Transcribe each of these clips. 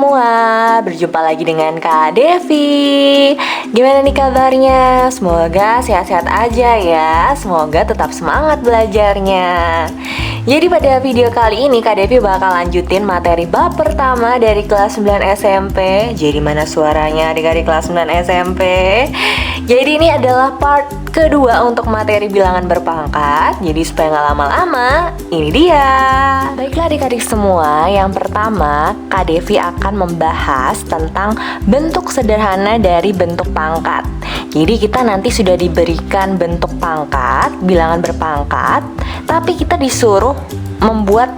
semua, berjumpa lagi dengan Kak Devi. Gimana nih kabarnya? Semoga sehat-sehat aja ya. Semoga tetap semangat belajarnya. Jadi pada video kali ini Kak Devi bakal lanjutin materi bab pertama dari kelas 9 SMP. Jadi mana suaranya adik-adik kelas 9 SMP? Jadi ini adalah part kedua untuk materi bilangan berpangkat. Jadi supaya nggak lama-lama, ini dia. Baiklah adik-adik semua, yang pertama Kak Devi akan membahas tentang bentuk sederhana dari bentuk pangkat. Jadi kita nanti sudah diberikan bentuk pangkat, bilangan berpangkat, tapi kita disuruh membuat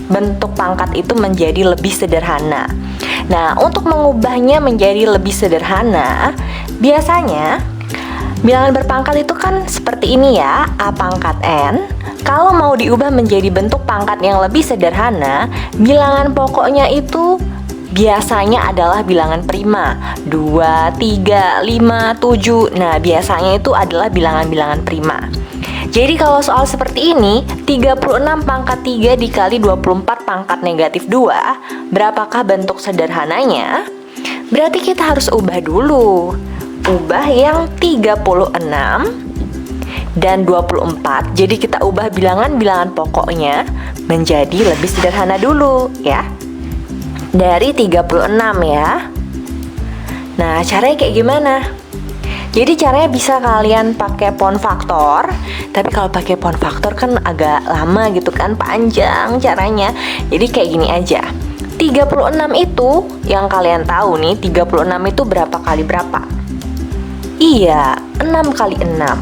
bentuk pangkat itu menjadi lebih sederhana. Nah, untuk mengubahnya menjadi lebih sederhana, biasanya bilangan berpangkat itu kan seperti ini ya, A pangkat N. Kalau mau diubah menjadi bentuk pangkat yang lebih sederhana, bilangan pokoknya itu biasanya adalah bilangan prima 2, 3, 5, 7. Nah, biasanya itu adalah bilangan-bilangan prima. Jadi kalau soal seperti ini, 36 pangkat 3 dikali 24 pangkat negatif 2, berapakah bentuk sederhananya? Berarti kita harus ubah dulu. Ubah yang 36 dan 24. Jadi kita ubah bilangan-bilangan pokoknya menjadi lebih sederhana dulu ya. Dari 36 ya. Nah, caranya kayak gimana? Jadi caranya bisa kalian pakai pound faktor. Tapi kalau pakai pound faktor kan agak lama gitu kan, panjang caranya. Jadi kayak gini aja. 36 itu yang kalian tahu nih, 36 itu berapa kali berapa? Iya, 6 kali 6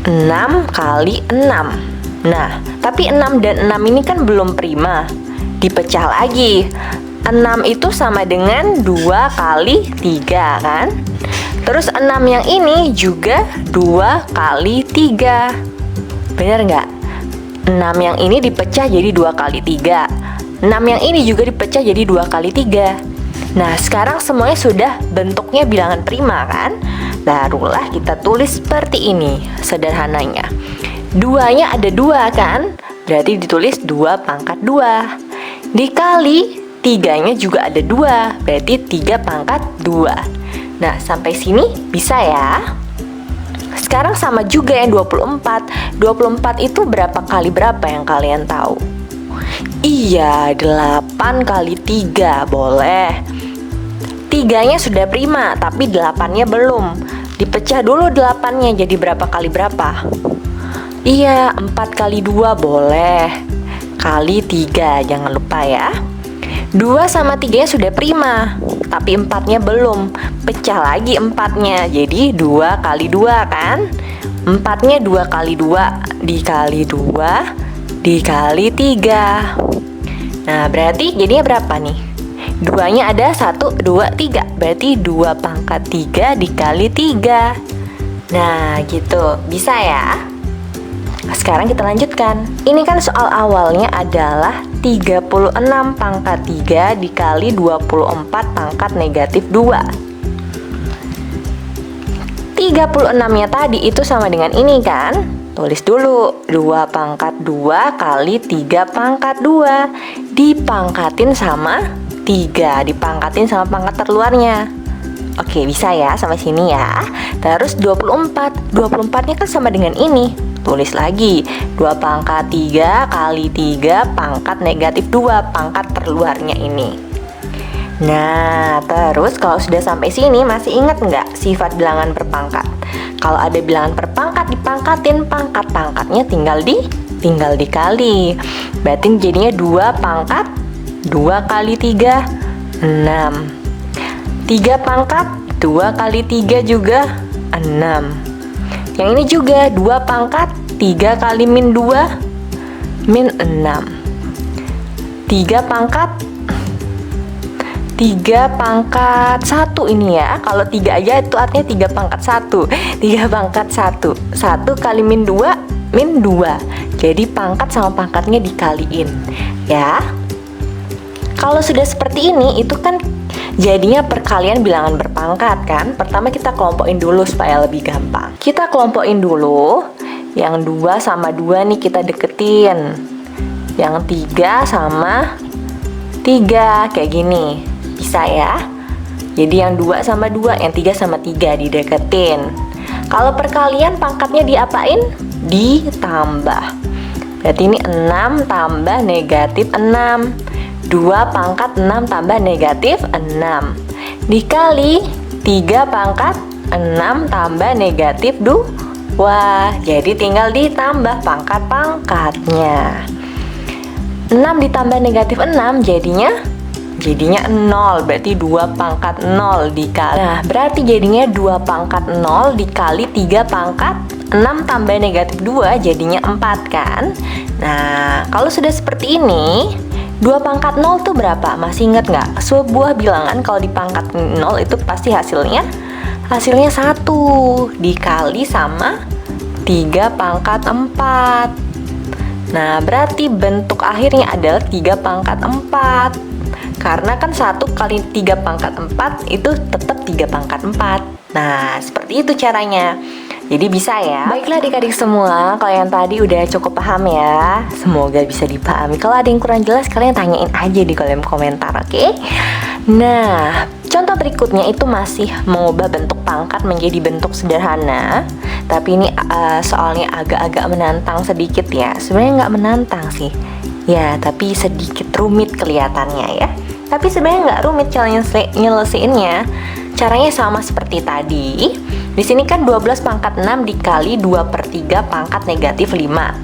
6 kali 6. Nah, tapi 6 dan 6 ini kan belum prima. Dipecah lagi. 6 itu sama dengan 2 kali 3 kan? Terus 6 yang ini juga 2 kali 3. Bener nggak? 6 yang ini dipecah jadi 2 kali 3. 6 yang ini juga dipecah jadi 2 kali 3. Nah, sekarang semuanya sudah bentuknya bilangan prima kan? Barulah kita tulis seperti ini sederhananya. 2-nya ada 2 kan? Berarti ditulis 2 pangkat 2. Dikali 3-nya juga ada 2. Berarti 3 pangkat 2. Nah, sampai sini bisa ya. Sekarang sama juga yang 24. 24 itu berapa kali berapa yang kalian tahu? Iya, 8 kali 3 boleh. 3-nya sudah prima, tapi 8-nya belum. Dipecah dulu 8-nya jadi berapa kali berapa? Iya, 4 kali 2 boleh. Kali 3, jangan lupa ya. 2 sama 3-nya sudah prima, tapi 4-nya belum. Pecah lagi 4-nya, jadi 2 kali 2 kan? 4-nya 2 kali 2, dikali 2, dikali 3. Nah, berarti jadinya berapa nih? 2-nya ada 1, 2, 3. Berarti 2 pangkat 3 dikali 3. Nah, gitu. Bisa ya? Sekarang kita lanjutkan. Ini kan soal awalnya adalah 36 pangkat 3 dikali 24 pangkat negatif 2. 36-nya tadi itu sama dengan ini kan? Tulis dulu, 2 pangkat 2 kali 3 pangkat 2 dipangkatin sama 3, dipangkatin sama pangkat terluarnya. Oke, bisa ya sampai sini ya. Terus 24, 24-nya kan sama dengan ini. Tulis lagi, 2 pangkat 3 kali 3 pangkat negatif 2, pangkat terluarnya ini. Nah, terus kalau sudah sampai sini masih ingat nggak sifat bilangan berpangkat? Kalau ada bilangan berpangkat dipangkatin, pangkat-pangkatnya tinggal dikali. Berarti jadinya 2 pangkat 2 kali 3, 6. 3 pangkat 2 kali 3 juga 6. Yang ini juga 2 pangkat 3 kali min 2, min 6. 3 pangkat 1 ini ya. Kalau 3 aja itu artinya 3 pangkat 1. 3 pangkat 1. 1 kali min 2, min 2. Jadi pangkat sama pangkatnya dikaliin ya. Kalau sudah seperti ini, itu kan jadinya perkalian bilangan berpangkat kan. Pertama kita kelompokin dulu supaya lebih gampang. Kita kelompokin dulu. Yang 2 sama 2 nih kita deketin. Yang 3 sama 3 kayak gini. dipisah ya. Jadi yang 2 sama 2, yang 3 sama 3 dideketin. Kalau perkalian pangkatnya diapain? Ditambah. Berarti ini 6 tambah negatif 6. 2 pangkat 6 tambah negatif 6 dikali 3 pangkat 6 tambah negatif 2. Jadi tinggal ditambah pangkat-pangkatnya. 6 ditambah negatif 6 jadinya 0. Berarti 2 pangkat 0 dikali. Nah, berarti jadinya 2 pangkat 0 dikali 3 pangkat 6 tambah negatif 2 jadinya 4 kan. Nah, kalau sudah seperti ini, 2 pangkat 0 tuh berapa? Masih ingat nggak? Sebuah bilangan kalau dipangkat 0 itu pasti hasilnya 1 dikali sama 3 pangkat 4. Nah, berarti bentuk akhirnya adalah 3 pangkat 4. Karena kan 1 kali 3 pangkat 4 itu tetap 3 pangkat 4. Nah, seperti itu caranya. Jadi bisa ya. Baiklah adik-adik semua, kalau yang tadi udah cukup paham ya. Semoga bisa dipahami. Kalau ada yang kurang jelas, kalian tanyain aja di kolom komentar, oke? Nah, contoh berikutnya itu masih mengubah bentuk pangkat menjadi bentuk sederhana. Tapi ini soalnya agak-agak menantang sedikit ya. Sebenarnya nggak menantang sih. Ya, tapi sedikit rumit kelihatannya ya. Tapi sebenarnya nggak rumit cara nyelesainnya. Caranya sama seperti tadi. Di sini kan 12 pangkat 6 dikali 2/3 pangkat negatif 5.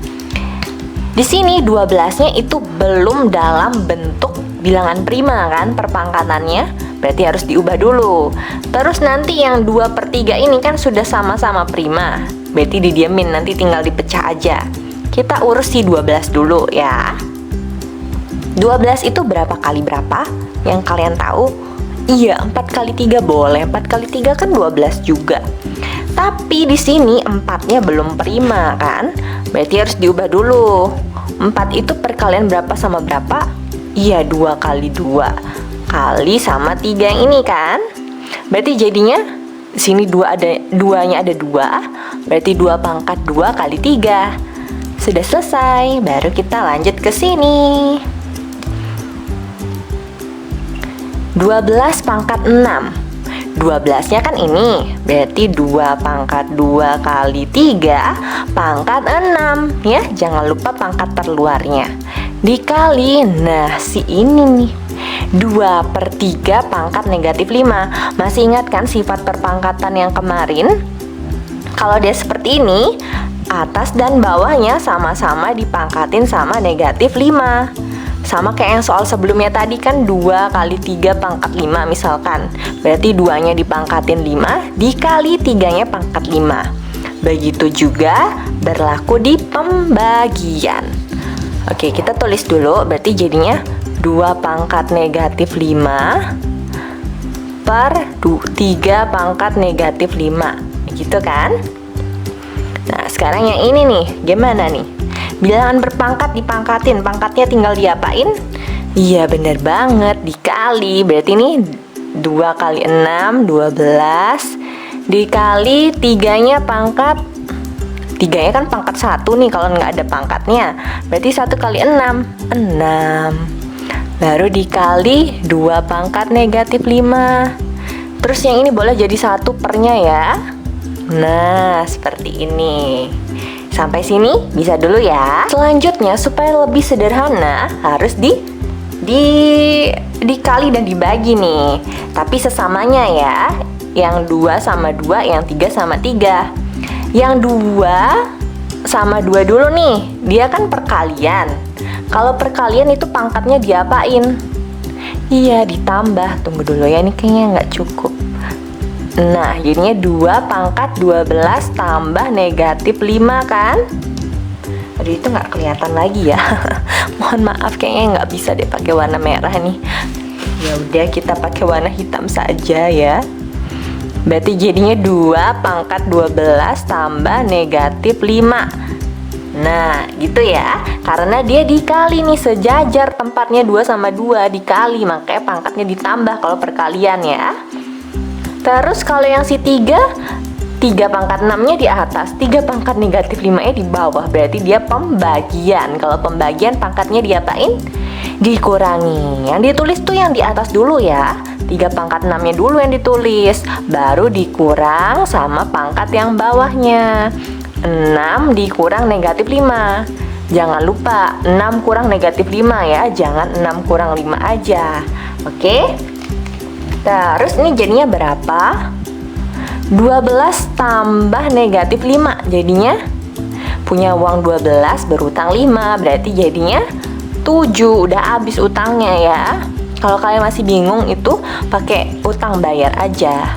Di sini 12-nya itu belum dalam bentuk bilangan prima kan perpangkatannya. Berarti harus diubah dulu. Terus nanti yang 2/3 ini kan sudah sama-sama prima. Berarti didiamin, nanti tinggal dipecah aja. Kita urus si 12 dulu ya. 12 itu berapa kali berapa? Yang kalian tahu? Iya, 4 kali 3 boleh. 4 kali 3 kan 12 juga. Tapi di sini 4-nya belum prima kan? Berarti harus diubah dulu. 4 itu perkalian berapa sama berapa? Iya, 2 kali 2 kali sama 3 yang ini kan? Berarti jadinya di sini 2-nya ada 2. Berarti 2 pangkat 2 kali 3. Sudah selesai, baru kita lanjut ke sini. 12 pangkat 6. 12-nya kan ini. Berarti 2 pangkat 2 kali 3 pangkat 6 ya. Jangan lupa pangkat terluarnya. Dikali, nah si ini nih, 2/3 pangkat negatif 5. Masih ingat kan sifat perpangkatan yang kemarin? Kalau dia seperti ini, atas dan bawahnya sama-sama dipangkatin sama negatif 5. Sama kayak yang soal sebelumnya tadi kan 2 kali 3 pangkat 5 misalkan. Berarti 2-nya dipangkatin 5 dikali 3-nya pangkat 5. Begitu juga berlaku di pembagian. Oke, kita tulis dulu. Berarti jadinya 2 pangkat negatif 5 per 3 pangkat negatif 5. Gitu kan? Nah, sekarang yang ini nih, gimana nih? Bilangan berpangkat dipangkatin, pangkatnya tinggal diapain? Iya bener banget, dikali. Berarti ini 2 kali 6, 12 dikali 3-nya pangkat 3-nya kan pangkat 1 nih kalau nggak ada pangkatnya. Berarti 1 kali 6, 6. Baru dikali 2 pangkat negatif 5. Terus yang ini boleh jadi 1 pernya ya. Nah, seperti ini. Sampai sini bisa dulu ya. Selanjutnya supaya lebih sederhana harus dikali dan dibagi nih. Tapi sesamanya ya. Yang 2 sama 2, yang 3 sama 3. Yang 2 sama 2 dulu nih. Dia kan perkalian. Kalau perkalian itu pangkatnya diapain? Iya, ditambah. Tunggu dulu ya, ini kayaknya nggak cukup. Nah, jadinya 2 pangkat 12 tambah negatif 5 kan? Aduh, itu nggak kelihatan lagi ya. Mohon maaf, kayaknya nggak bisa deh pakai warna merah nih. Ya udah, kita pakai warna hitam saja ya. Berarti jadinya 2 pangkat 12 tambah negatif 5. Nah, gitu ya. Karena dia dikali nih, sejajar tempatnya 2 sama 2 dikali. Makanya pangkatnya ditambah kalau perkalian ya. Terus kalau yang si 3 pangkat 6-nya di atas, 3 pangkat negatif 5-nya di bawah. Berarti dia pembagian. Kalau pembagian pangkatnya diapain? Dikurangi. Yang ditulis tuh yang di atas dulu ya. 3 pangkat 6-nya dulu yang ditulis, baru dikurang sama pangkat yang bawahnya. 6 dikurang negatif 5. Jangan lupa 6 kurang negatif 5 ya, jangan 6 kurang 5 aja. Oke? Terus ini jadinya berapa? 12 tambah negatif 5. Jadinya punya uang 12, berutang 5, berarti jadinya 7. Udah habis utangnya ya. Kalau kalian masih bingung itu pakai utang bayar aja.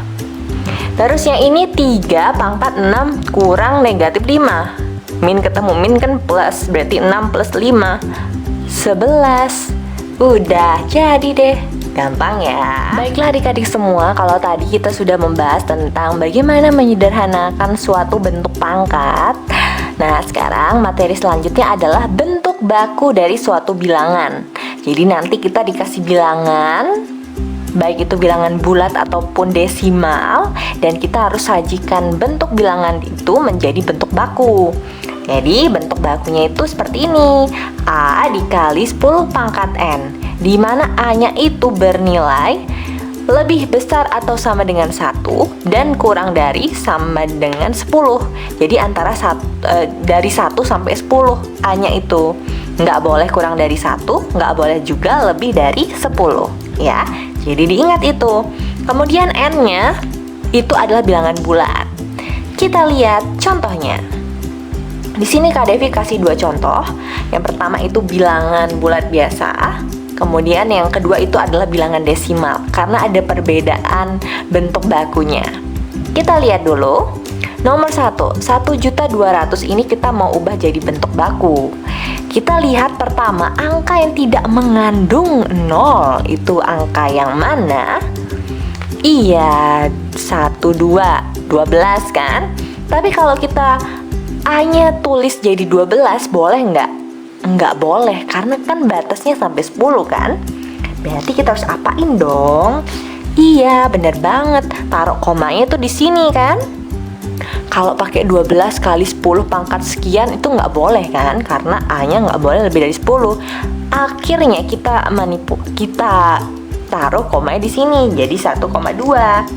Terus yang ini 3 pangkat 6 kurang negatif 5. Min ketemu min kan plus, berarti 6 plus 5 11. Udah jadi deh. Gampang ya. Baiklah adik-adik semua, kalau tadi kita sudah membahas tentang bagaimana menyederhanakan suatu bentuk pangkat. Nah, sekarang materi selanjutnya adalah bentuk baku dari suatu bilangan. Jadi nanti kita dikasih bilangan, baik itu bilangan bulat ataupun desimal, dan kita harus sajikan bentuk bilangan itu menjadi bentuk baku. Jadi bentuk bakunya itu seperti ini, A dikali 10 pangkat N, di mana A-nya itu bernilai lebih besar atau sama dengan 1 dan kurang dari sama dengan 10. Jadi antara dari 1 sampai 10 A-nya itu. Nggak boleh kurang dari 1, nggak boleh juga lebih dari 10 ya. Jadi diingat itu. Kemudian N-nya itu adalah bilangan bulat. Kita lihat contohnya. Di sini Kak Devi kasih 2 contoh. Yang pertama itu bilangan bulat biasa. Kemudian yang kedua itu adalah bilangan desimal, karena ada perbedaan bentuk bakunya. Kita lihat dulu. Nomor 1, 1.200.000 ini kita mau ubah jadi bentuk baku. Kita lihat pertama, angka yang tidak mengandung 0 itu angka yang mana? Iya, 1, 2, 12 kan? Tapi kalau kita A-nya tulis jadi 12, boleh nggak? Nggak boleh, karena kan batasnya sampai 10 kan? Berarti kita harus apain dong? Iya, bener banget. Taruh komanya tuh di sini kan? Kalau pakai 12 kali 10 pangkat sekian itu nggak boleh kan? Karena A-nya nggak boleh lebih dari 10. Akhirnya kita taruh komanya di sini, jadi 1,2.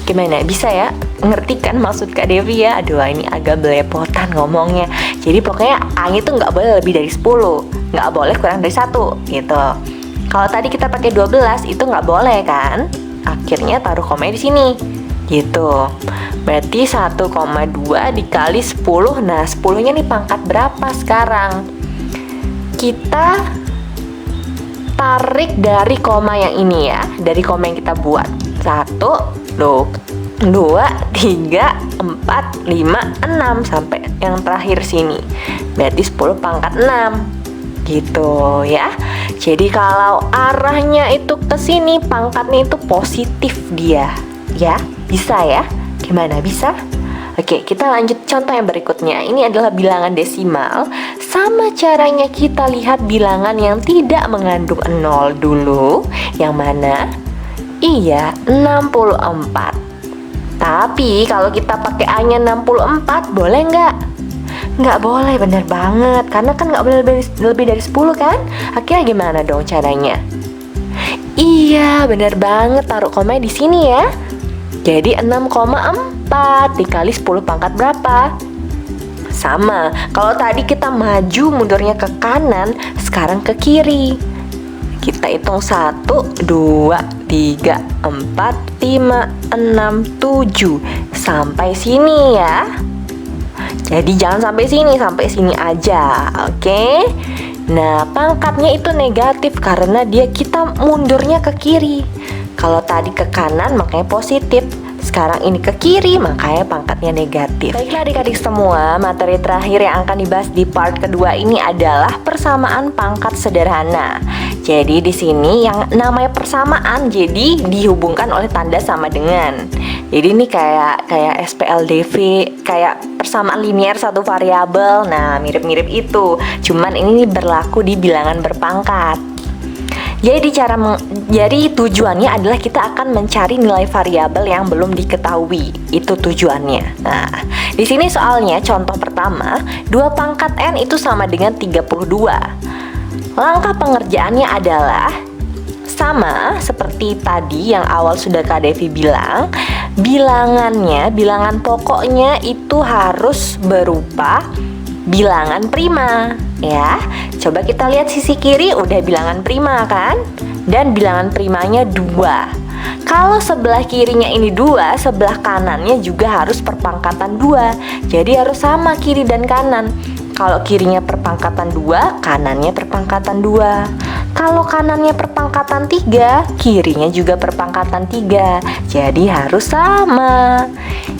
Gimana? Bisa ya? Ngerti kan maksud Kak Devi ya? Aduh, ini agak belepotan ngomongnya. Jadi pokoknya A-nya itu nggak boleh lebih dari 10, nggak boleh kurang dari 1 gitu. Kalau tadi kita pakai 12 itu nggak boleh kan? Akhirnya taruh komanya di sini gitu. Berarti 1,2 dikali 10. Nah, 10-nya nih pangkat berapa sekarang? Kita tarik dari koma yang ini ya, dari koma yang kita buat. 1, 2, 3, 4, 5, 6 sampai yang terakhir sini. Berarti 10 pangkat 6 gitu ya. Jadi kalau arahnya itu ke sini, pangkatnya itu positif dia ya. Bisa ya? Gimana bisa? Oke, kita lanjut contoh yang berikutnya. Ini adalah bilangan desimal. Sama caranya kita lihat bilangan yang tidak mengandung 0 dulu. Yang mana? Iya, 64. Tapi kalau kita pakai A-nya 64, boleh nggak? Nggak boleh, bener banget. Karena kan nggak boleh lebih dari 10 kan? Akhirnya gimana dong caranya? Iya, bener banget. Taruh komanya di sini ya. Jadi 6,4 dikali 10 pangkat berapa? Sama. Kalau tadi kita maju mundurnya ke kanan, sekarang ke kiri. Kita hitung 1, 2, 3, 4, 5, 6, 7 sampai sini ya. Jadi jangan sampai sini aja. Oke? Nah, pangkatnya itu negatif karena kita mundurnya ke kiri. Kalau tadi ke kanan makanya positif. Sekarang ini ke kiri, makanya pangkatnya negatif. Baiklah adik-adik semua, materi terakhir yang akan dibahas di part kedua ini adalah persamaan pangkat sederhana. Jadi di sini yang namanya persamaan jadi dihubungkan oleh tanda sama dengan. Jadi ini kayak SPLDV, kayak persamaan linear satu variabel. Nah, mirip-mirip itu. Cuman ini berlaku di bilangan berpangkat. Jadi tujuannya adalah kita akan mencari nilai variabel yang belum diketahui. Itu tujuannya. Nah, di sini soalnya contoh pertama, 2 pangkat N itu sama dengan 32. Langkah pengerjaannya adalah Sama seperti tadi yang awal sudah Kak Devi bilang, bilangan pokoknya itu harus berupa bilangan prima ya. Coba kita lihat sisi kiri, udah bilangan prima kan? Dan bilangan primanya 2. Kalau sebelah kirinya ini 2, sebelah kanannya juga harus perpangkatan 2. Jadi harus sama kiri dan kanan. Kalau kirinya perpangkatan 2, kanannya perpangkatan 2. Kalau kanannya perpangkatan 3, kirinya juga perpangkatan 3. Jadi harus sama.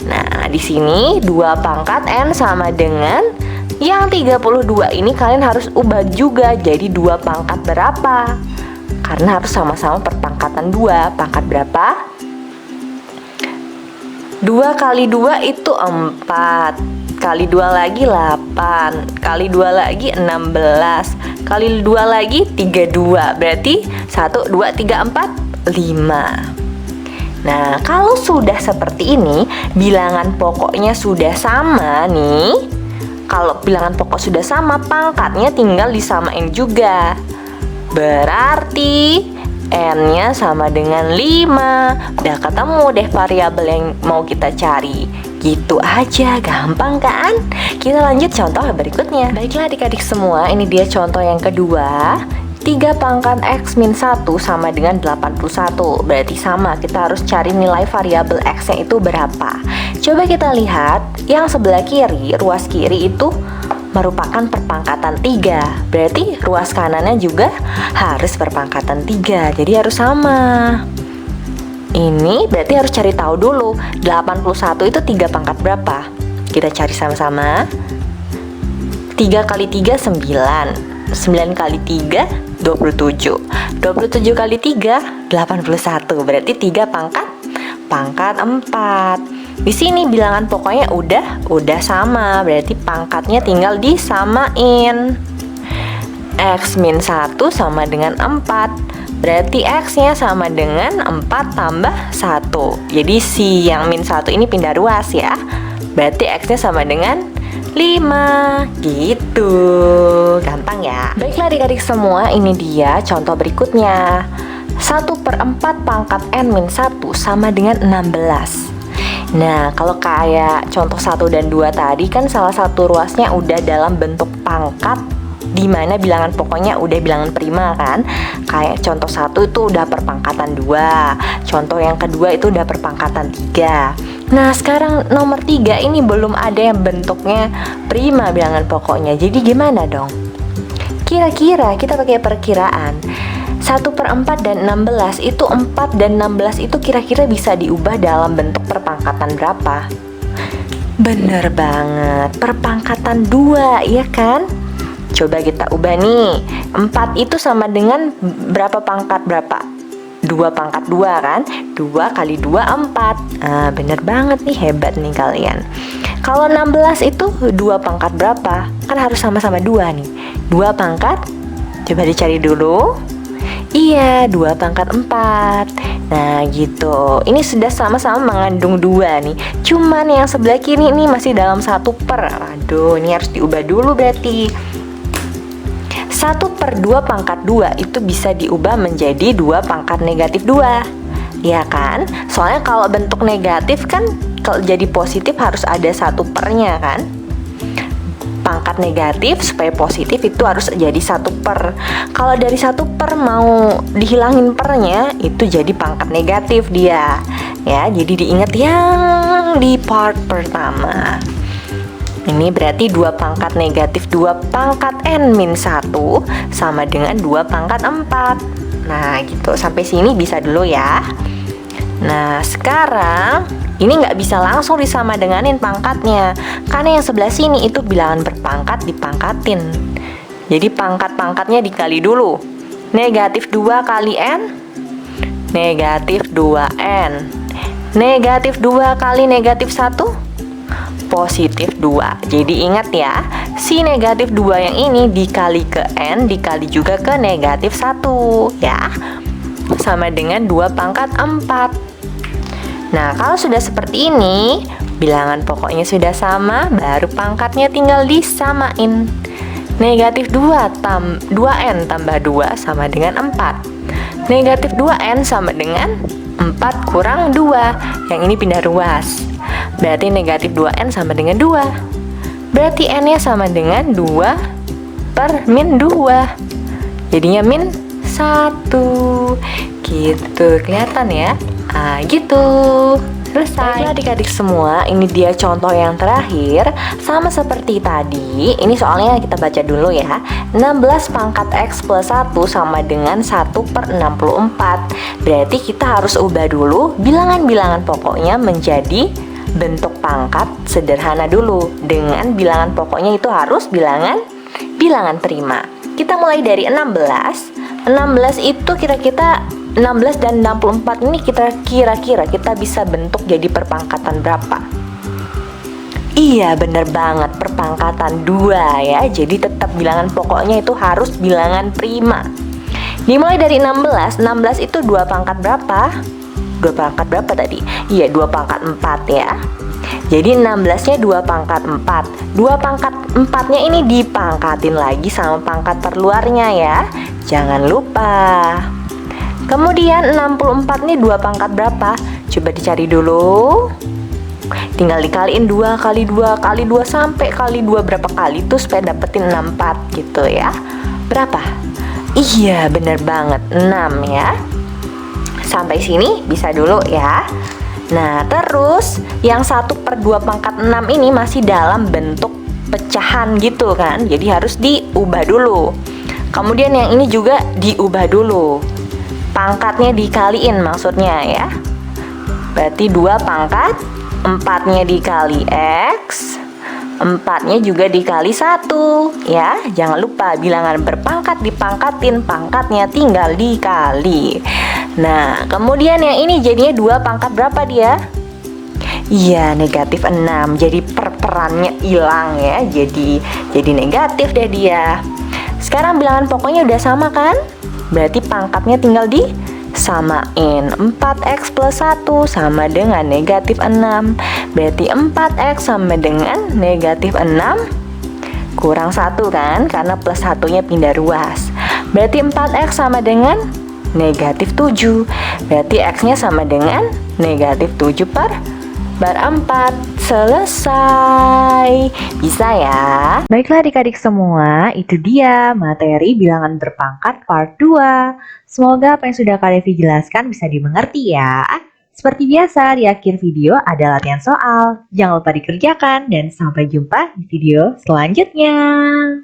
Nah, di sini 2 pangkat N sama dengan yang 32 ini kalian harus ubah juga jadi 2 pangkat berapa? Karena harus sama-sama perpangkatan 2. Pangkat berapa? 2 kali 2 itu 4. Kali 2 lagi 8. Kali 2 lagi 16. Kali 2 lagi 32. Berarti 1, 2, 3, 4, 5. Nah, kalau sudah seperti ini, bilangan pokoknya sudah sama nih. Kalau bilangan pokok sudah sama, pangkatnya tinggal disamain juga. Berarti N-nya sama dengan 5. Udah ketemu deh variabel yang mau kita cari. Gitu aja, gampang kan? Kita lanjut contoh berikutnya. Baiklah adik-adik semua, ini dia contoh yang kedua. 3 pangkat X min 1 sama dengan 81. Berarti sama, kita harus cari nilai variabel X-nya itu berapa. Coba kita lihat, yang sebelah kiri, ruas kiri itu merupakan perpangkatan 3. Berarti ruas kanannya juga harus perpangkatan 3. Jadi harus sama. Ini berarti harus cari tahu dulu 81 itu 3 pangkat berapa. Kita cari sama-sama. 3 kali 3 9. 9 kali 3 27. 27 kali 3 81. Berarti 3 pangkat 4. Di sini bilangan pokoknya udah sama, berarti pangkatnya tinggal disamain. X min 1 sama dengan 4. Berarti X-nya sama dengan 4 tambah 1. Jadi si yang min 1 ini pindah ruas ya. Berarti X-nya sama dengan 5. Gitu. Gampang ya. Baiklah adik-adik semua, ini dia contoh berikutnya. 1/4 pangkat N min 1 sama dengan 16. Nah, kalau kayak contoh 1 dan 2 tadi kan salah satu ruasnya udah dalam bentuk pangkat, dimana bilangan pokoknya udah bilangan prima kan. Kayak contoh 1 itu udah perpangkatan 2. Contoh yang kedua itu udah perpangkatan 3. Nah, sekarang nomor 3 ini belum ada yang bentuknya prima bilangan pokoknya. Jadi gimana dong? Kira-kira kita pakai perkiraan. 1/4 dan 16 itu 4 dan 16 itu kira-kira bisa diubah dalam bentuk perpangkatan berapa? Bener banget, perpangkatan 2, iya kan? Coba kita ubah nih. 4 itu sama dengan berapa pangkat berapa? 2 pangkat 2 kan? 2 kali 2 4. Bener banget nih, hebat nih kalian. Kalau 16 itu 2 pangkat berapa? Kan harus sama-sama 2 nih. 2 pangkat, coba dicari dulu. Iya, 2 pangkat 4. Nah gitu. Ini sudah sama-sama mengandung 2 nih. Cuman yang sebelah kiri ini masih dalam 1/. Aduh, ini harus diubah dulu berarti. 1/2 pangkat 2 itu bisa diubah menjadi 2 pangkat negatif 2. Ya kan? Soalnya kalau bentuk negatif kan, kalau jadi positif harus ada 1/nya kan? Pangkat negatif supaya positif itu harus jadi 1/. Kalau dari 1/, mau dihilangin pernya, itu jadi pangkat negatif dia. Ya, jadi diingat yang di part pertama. Ini berarti 2 pangkat negatif 2 pangkat N min 1 sama dengan 2 pangkat 4. Nah gitu, sampai sini bisa dulu ya. Nah sekarang ini nggak bisa langsung disama denganin pangkatnya, karena yang sebelah sini itu bilangan berpangkat dipangkatin. Jadi pangkat-pangkatnya dikali dulu. Negatif 2 kali N, negatif 2N. Negatif 2 kali negatif 1, positif 2. Jadi ingat ya, si negatif 2 yang ini dikali ke N, dikali juga ke negatif 1 ya. Sama dengan 2 pangkat 4. Nah, kalau sudah seperti ini, bilangan pokoknya sudah sama, baru pangkatnya tinggal disamain. Negatif 2N tambah 2 sama dengan 4. Negatif 2N sama dengan 4 kurang 2. Yang ini pindah ruas. Berarti negatif 2N sama dengan 2. Berarti N-nya sama dengan 2 per min 2. Jadinya min 1. Gitu, kelihatan ya? Gitu. Selesai. Baiklah adik-adik semua, ini dia contoh yang terakhir. Sama seperti tadi, ini soalnya kita baca dulu ya. 16 pangkat X plus 1 sama dengan 1 per 64. Berarti kita harus ubah dulu bilangan-bilangan pokoknya menjadi bentuk pangkat sederhana dulu. Dengan bilangan pokoknya itu harus bilangan prima. Kita mulai dari 16. 16 itu kira-kira 16 dan 64 ini kira-kira kita bisa bentuk jadi perpangkatan berapa? Iya, bener banget, perpangkatan 2 ya. Jadi tetap bilangan pokoknya itu harus bilangan prima. Dimulai dari 16. 16 itu 2 pangkat berapa? 2 pangkat berapa tadi? Iya, 2 pangkat 4 ya. Jadi 16-nya 2 pangkat 4. 2 pangkat 4-nya ini dipangkatin lagi sama pangkat terluarnya ya. Jangan lupa. Kemudian 64 nih 2 pangkat berapa? Coba dicari dulu. Tinggal dikaliin 2 kali 2 kali 2 sampai kali 2 berapa kali tuh supaya dapetin 64 gitu ya. Berapa? Iya, bener banget, 6 ya. Sampai sini bisa dulu ya. Nah, terus yang 1 per 2 pangkat 6 ini masih dalam bentuk pecahan gitu kan. Jadi harus diubah dulu. Kemudian yang ini juga diubah dulu. Pangkatnya dikaliin maksudnya ya. Berarti 2 pangkat 4-nya dikali X, 4-nya juga dikali 1 ya. Jangan lupa bilangan berpangkat dipangkatin, pangkatnya tinggal dikali. Nah, kemudian yang ini jadinya 2 pangkat berapa dia? Iya, negatif 6. Jadi perperannya hilang ya. Jadi negatif deh dia. Sekarang bilangan pokoknya udah sama kan? Berarti pangkatnya tinggal disamain. 4X plus 1 sama dengan negatif 6. Berarti 4X sama dengan negatif 6 kurang 1 kan? Karena plus 1-nya pindah ruas. Berarti 4X sama dengan negatif 7. Berarti X-nya sama dengan negatif 7 per 4. Selesai. Bisa ya? Baiklah adik-adik semua, itu dia materi bilangan berpangkat part 2. Semoga apa yang sudah Kak Devi jelaskan bisa dimengerti ya. Seperti biasa, di akhir video ada latihan soal. Jangan lupa dikerjakan dan sampai jumpa di video selanjutnya.